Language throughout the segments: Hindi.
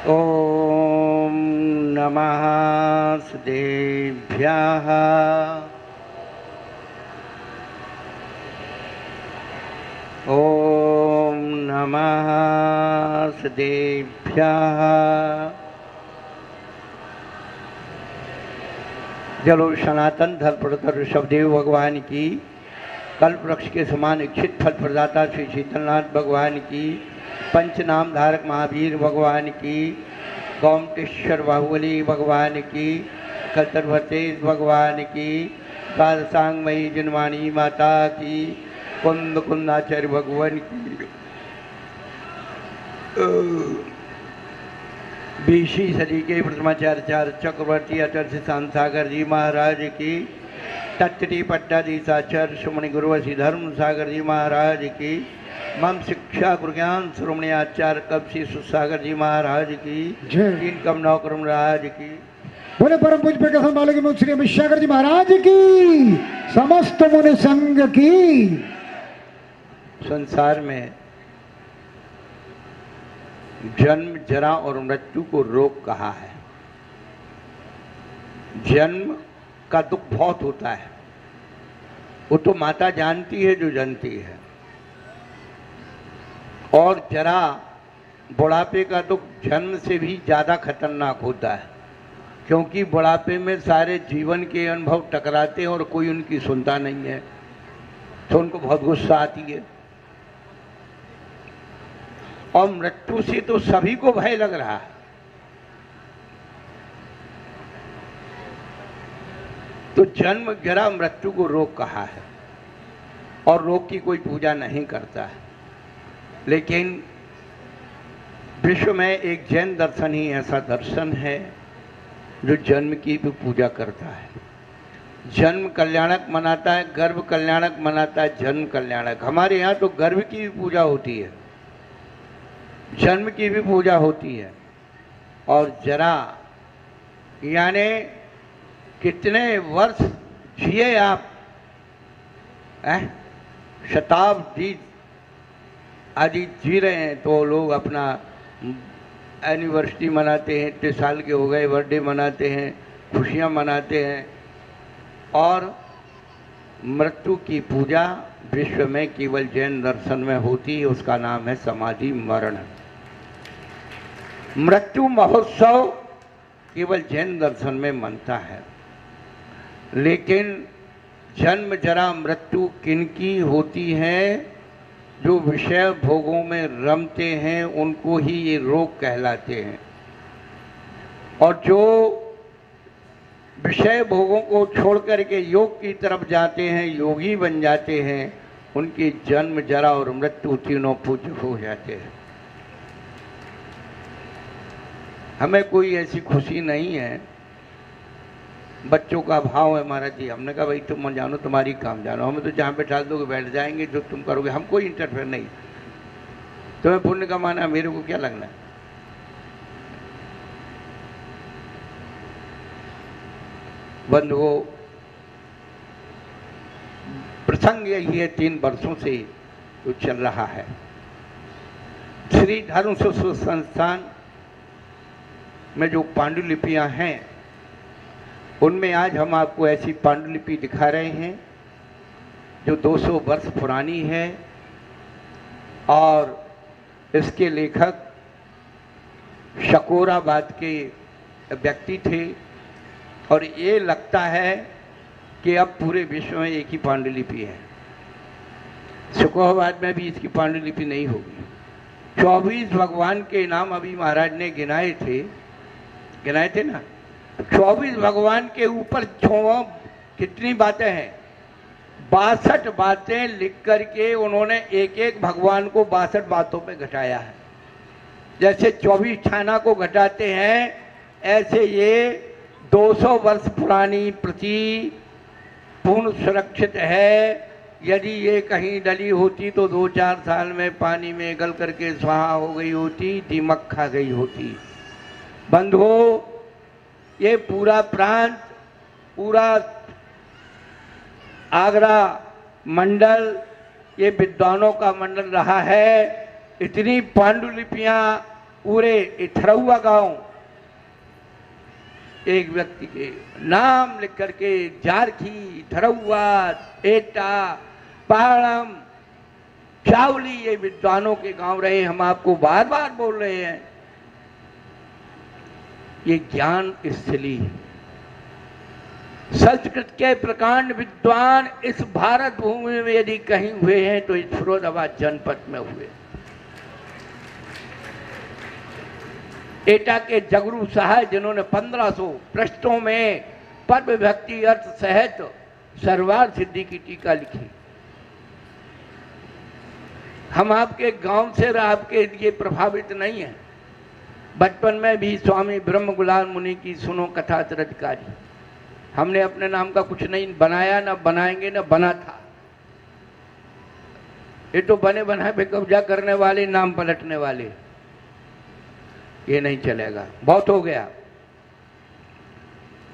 ओम नमः सदेभ्यः। ओम नमः सदेभ्यः। जलो सनातन धर्मप्रतर ऋषभदेव भगवान की, कल्प वृक्ष के समान इच्छित फल प्रदाता श्री शीतलनाथ भगवान की, पंचनाम धारक महावीर भगवान की, गौमटेश्वर बाहुबली भगवान की, खतरभतेश भगवान की, कालसांगमयी जिनवाणी माता की, कुंद कुंदाचार्य भगवान की, 20वीं सदी के प्रथमाचार्य चक्रवर्ती आचार्य शांत सागर जी महाराज की, तत्टी पट्टाधीशाचार्य श्रोमणी गुरु श्री धर्म सागर जी महाराज की, मम शिक्षा गुरुज्ञान श्रोमणी आचार्य कपसी सुसागर जी महाराज की, तीन कम नौकरम राज की, बोले परम पूज्य प्रकाश बालकी मुख श्री अमित सागर जी महाराज की, समस्त मुनि संघ की। संसार में जन्म जरा और मृत्यु को रोग कहा है। जन्म का दुख बहुत होता है, वो तो माता जानती है जो जानती है। और जरा बुढ़ापे का दुख जन्म से भी ज़्यादा खतरनाक होता है, क्योंकि बुढ़ापे में सारे जीवन के अनुभव टकराते हैं और कोई उनकी सुनता नहीं है, तो उनको बहुत गुस्सा आती है। और मृत्यु से तो सभी को भय लग रहा है। तो जन्म जरा मृत्यु को रोग कहा है, और रोग की कोई पूजा नहीं करता है। लेकिन विश्व में एक जैन दर्शन ही ऐसा दर्शन है जो जन्म की भी पूजा करता है। जन्म कल्याणक मनाता है, गर्भ कल्याणक मनाता है, जन्म कल्याणक। हमारे यहाँ तो गर्भ की भी पूजा होती है, जन्म की भी पूजा होती है। और जरा यानी कितने वर्ष जिए आप, शताब्दी आदि जी रहे हैं, तो लोग अपना एनिवर्सरी मनाते हैं, इतने साल के हो गए, बर्थडे मनाते हैं, खुशियां मनाते हैं। और मृत्यु की पूजा विश्व में केवल जैन दर्शन में होती है, उसका नाम है समाधि मरण। मृत्यु महोत्सव केवल जैन दर्शन में मनता है। लेकिन जन्म जरा मृत्यु किनकी होती है? जो विषय भोगों में रमते हैं उनको ही ये रोग कहलाते हैं। और जो विषय भोगों को छोड़ करके योग की तरफ जाते हैं, योगी बन जाते हैं, उनकी जन्म जरा और मृत्यु तीनों पूज्य हो जाते हैं। हमें कोई ऐसी खुशी नहीं है। बच्चों का भाव है महाराज जी, हमने कहा भाई तुम जानो, तुम्हारी काम जानो, हमें तो जहाँ बैठा दोगे बैठ जाएंगे, जो तुम करोगे हम कोई इंटरफेयर नहीं। तुम्हें पुण्य कमाना, मेरे को क्या लगना है। बंधुओं, प्रसंग यही है, 3 वर्षों से तो चल रहा है। श्री धर्म संस्थान में जो पांडुलिपियां हैं, उनमें आज हम आपको ऐसी पांडुलिपि दिखा रहे हैं जो 200 वर्ष पुरानी है। और इसके लेखक शकोराबाद के व्यक्ति थे। और ये लगता है कि अब पूरे विश्व में एक ही पांडुलिपि है। शकोराबाद में भी इसकी पांडुलिपि नहीं होगी। 24 भगवान के नाम अभी महाराज ने गिनाए थे ना। 24 भगवान के ऊपर कितनी बातें हैं? 62 बातें लिख करके उन्होंने एक एक भगवान को 62 बातों में घटाया है। जैसे 24 छाना को घटाते हैं, ऐसे ये 200 वर्ष पुरानी प्रति पूर्ण सुरक्षित है। यदि ये कहीं डली होती तो 2-4 साल में पानी में गल करके स्वाहा हो गई होती, दीमक खा गई होती। बंधुओं, ये पूरा प्रांत, पूरा आगरा मंडल, ये विद्वानों का मंडल रहा है। इतनी पांडुलिपियां पूरे इथरौआ गांव एक व्यक्ति के नाम लिख करके जारखी, थरौआ, एटा, पहाड़म, चावली ये विद्वानों के गांव रहे। हम आपको बार बार बोल रहे हैं, ये ज्ञान स्थली है। संस्कृत के प्रकांड विद्वान इस भारत भूमि में यदि कहीं हुए हैं तो इस फिरोजाबाद जनपद में हुए। एटा के जगरू साहब जिन्होंने 1500 पृष्ठों में पद विभक्ति अर्थ सहित सर्वार्थ सिद्धि की टीका लिखी। हम आपके गांव से आपके लिए प्रभावित नहीं है। बचपन में भी स्वामी ब्रह्म गुलाल मुनि की सुनो कथा चरितकारी। हमने अपने नाम का कुछ नहीं बनाया, ना बनाएंगे, ना बना था। ये तो बने बनाए पे कब्जा करने वाले, नाम पलटने वाले, ये नहीं चलेगा। बहुत हो गया,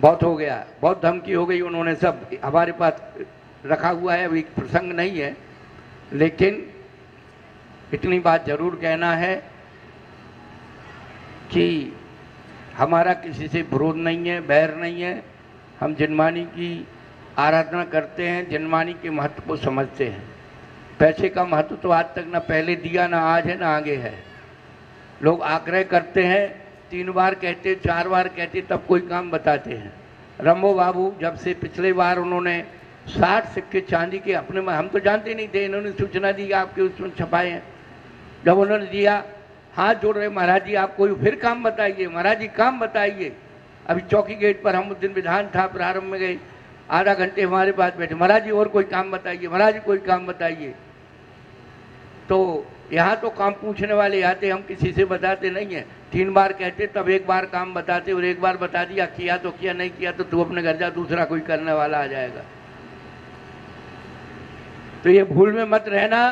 बहुत हो गया, बहुत धमकी हो गई। उन्होंने सब हमारे पास रखा हुआ है, अभी प्रसंग नहीं है, लेकिन इतनी बात जरूर कहना है कि हमारा किसी से विरोध नहीं है, बैर नहीं है। हम जिनमानी की आराधना करते हैं, जिनमानी के महत्व को समझते हैं। पैसे का महत्व तो आज तक ना पहले दिया, ना आज है, ना आगे है। लोग आग्रह करते हैं, 3 बार कहते, 4 बार कहते, तब कोई काम बताते हैं। रंभो बाबू जब से पिछले बार उन्होंने 60 सिक्के चांदी के अपने में, हम तो जानते नहीं थे, इन्होंने सूचना दी आपके उसमें छपाए हैं। जब उन्होंने दिया, हाथ जोड़ रहे, महाराज जी आप कोई फिर काम बताइए, महाराज जी काम बताइए। अभी चौकी गेट पर हम उस दिन विधान था, प्रारंभ में गए, आधा घंटे हमारे पास बैठे, महाराज जी और कोई काम बताइए, महाराज जी कोई काम बताइए। तो यहाँ तो काम पूछने वाले आते, हम किसी से बताते नहीं हैं। 3 बार कहते, तब 1 बार काम बताते, और 1 बार बता दिया, किया तो किया, नहीं किया तो तू अपने घर जा, दूसरा कोई करने वाला आ जाएगा। तो ये भूल में मत रहना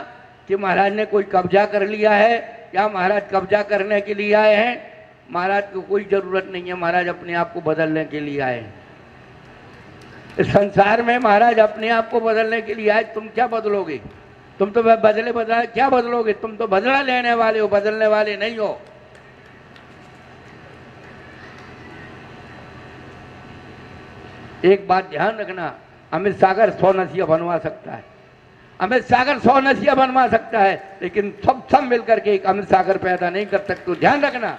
कि महाराज ने कोई कब्जा कर लिया है, या महाराज कब्जा करने के लिए आए हैं। महाराज को कोई जरूरत नहीं है, महाराज अपने आप को बदलने के लिए आए हैं। इस संसार में महाराज अपने आप को बदलने के लिए आए। तुम क्या बदलोगे? तुम तो बदला क्या बदलोगे? तुम तो बदला लेने वाले हो, बदलने वाले नहीं हो। एक बात ध्यान रखना, अमित सागर 100 नसिया बनवा सकता है, अमित सागर 100 नसिया बनवा सकता है, लेकिन सब मिलकर के एक अमित सागर पैदा नहीं कर सकते। तो ध्यान रखना।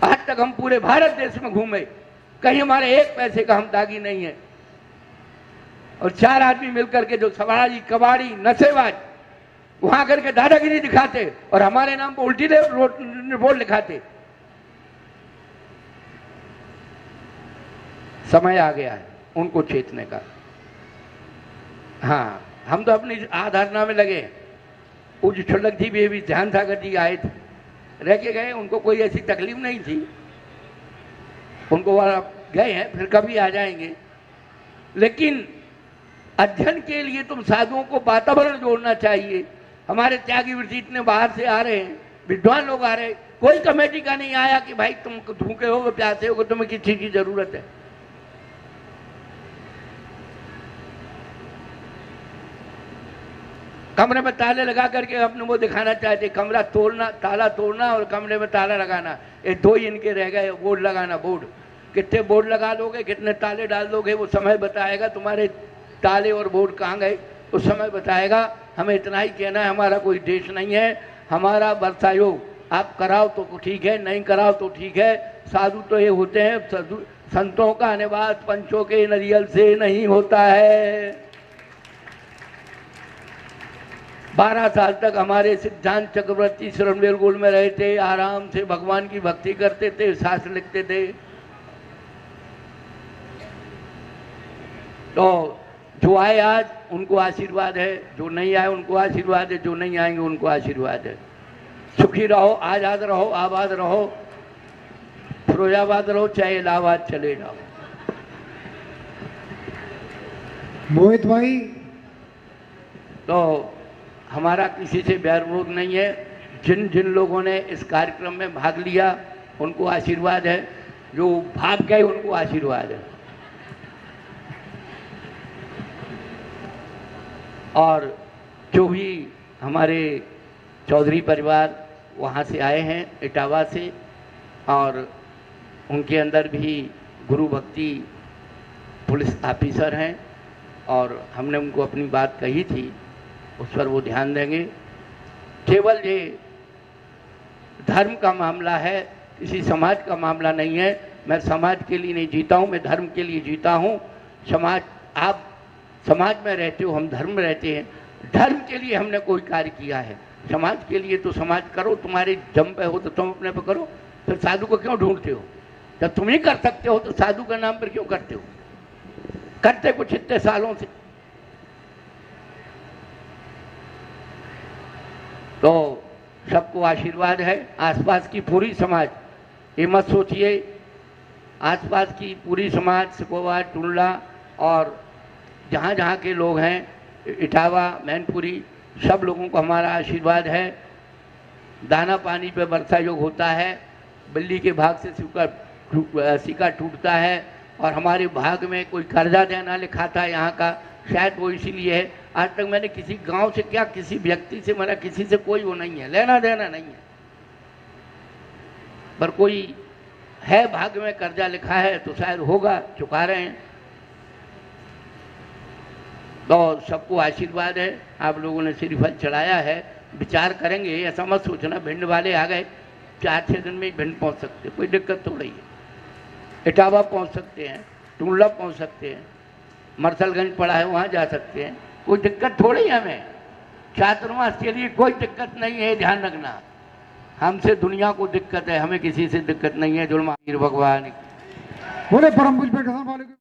आज तक हम पूरे भारत देश में घूमे, कहीं हमारे 1 पैसे का हम दागी नहीं है। और 4 आदमी मिलकर के जो सवारी, कबाड़ी, नशेबाज वहां करके दादागिरी दिखाते और हमारे नाम पर उल्टी बोर्ड लिखाते। समय आ गया है उनको चेतने का। हाँ, हम तो अपनी आधारणा में लगे। पूज्य छुल्लक जी भी ध्यान सागर जी आए थे, रह के गए, उनको कोई ऐसी तकलीफ नहीं थी, उनको वहाँ गए हैं, फिर कभी आ जाएंगे। लेकिन अध्ययन के लिए तुम साधुओं को वातावरण जोड़ना चाहिए। हमारे त्यागी वृत्ति इतने बाहर से आ रहे हैं, विद्वान लोग आ रहे हैं, कोई कमेटी का नहीं आया कि भाई तुम भूखे हो, प्यासे हो, तुम्हें किस चीज की जरूरत है। कमरे में ताले लगा करके अपने वो दिखाना चाहते, कमरा तोड़ना, ताला तोड़ना और कमरे में ताला लगाना, ये 2 ही इनके रह गए। बोर्ड लगाना, बोर्ड कितने बोर्ड लगा दोगे, कितने ताले डाल दोगे, वो समय बताएगा। तुम्हारे ताले और बोर्ड कहाँ गए, उस समय बताएगा। हमें इतना ही कहना है, हमारा कोई देश नहीं है, हमारा वर्षायोग आप कराओ तो ठीक है, नहीं कराओ तो ठीक है। साधु तो ये होते हैं, संतों का निवास पंचों के नरियल से नहीं होता है। 12 साल तक हमारे सिद्धांत चक्रवर्ती शरणबेल गोल में रहे थे, आराम से भगवान की भक्ति करते थे, शास्त्र लिखते थे। तो जो आए आज उनको आशीर्वाद है, जो नहीं आए उनको आशीर्वाद है, जो नहीं आएंगे उनको आशीर्वाद है। सुखी रहो, आजाद रहो, आबाद रहो, फिरोजाबाद रहो, चाहे इलाहाबाद चले जाओ। मोहित भाई, तो हमारा किसी से बैर विरोध नहीं है। जिन जिन लोगों ने इस कार्यक्रम में भाग लिया उनको आशीर्वाद है, जो भाग गए उनको आशीर्वाद है। और जो भी हमारे चौधरी परिवार वहाँ से आए हैं इटावा से, और उनके अंदर भी गुरु भक्ति पुलिस ऑफिसर हैं, और हमने उनको अपनी बात कही थी, उस पर वो ध्यान देंगे। केवल ये धर्म का मामला है, किसी समाज का मामला नहीं है। मैं समाज के लिए नहीं जीता हूँ, मैं धर्म के लिए जीता हूँ। समाज, आप समाज में रहते हो, हम धर्म में रहते हैं। धर्म के लिए हमने कोई कार्य किया है, समाज के लिए तो समाज करो। तुम्हारे जम पे हो तो तुम अपने पे करो, फिर साधु को क्यों ढूंढते हो? जब तुम ही कर सकते हो तो साधु का नाम पर क्यों करते हो? करते कुछ इतने सालों से। तो सबको आशीर्वाद है। आसपास की पूरी समाज, ये मत सोचिए, आसपास की पूरी समाज, सिकोवा, टुंडला और जहाँ जहाँ के लोग हैं, इटावा, मैनपुरी, सब लोगों को हमारा आशीर्वाद है। दाना पानी पे वर्षा योग होता है, बिल्ली के भाग से सिक्का टूटता है, और हमारे भाग में कोई कर्जा देना लिखा था यहाँ का, शायद वो इसीलिए है। आज तक मैंने किसी गांव से क्या, किसी व्यक्ति से, मेरा किसी से कोई वो नहीं है, लेना देना नहीं है, पर कोई है भाग में कर्जा लिखा है तो शायद होगा, चुका रहे हैं। तो सबको आशीर्वाद है। आप लोगों ने श्रीफल चढ़ाया है, विचार करेंगे, ऐसा मत सोचना भिंड वाले आ गए 4-6 दिन में ही भिंड पहुंच सकते, कोई दिक्कत थोड़ी है। इटावा पहुंच सकते हैं, टुंडला पहुंच सकते हैं, मरसलगंज पड़ा है वहाँ जा सकते हैं, कोई दिक्कत थोड़ी है। हमें चातुर्मास के लिए कोई दिक्कत नहीं है, ध्यान रखना। हमसे दुनिया को दिक्कत है, हमें किसी से दिक्कत नहीं है। जुल्म भगवान बोले परम पूज्य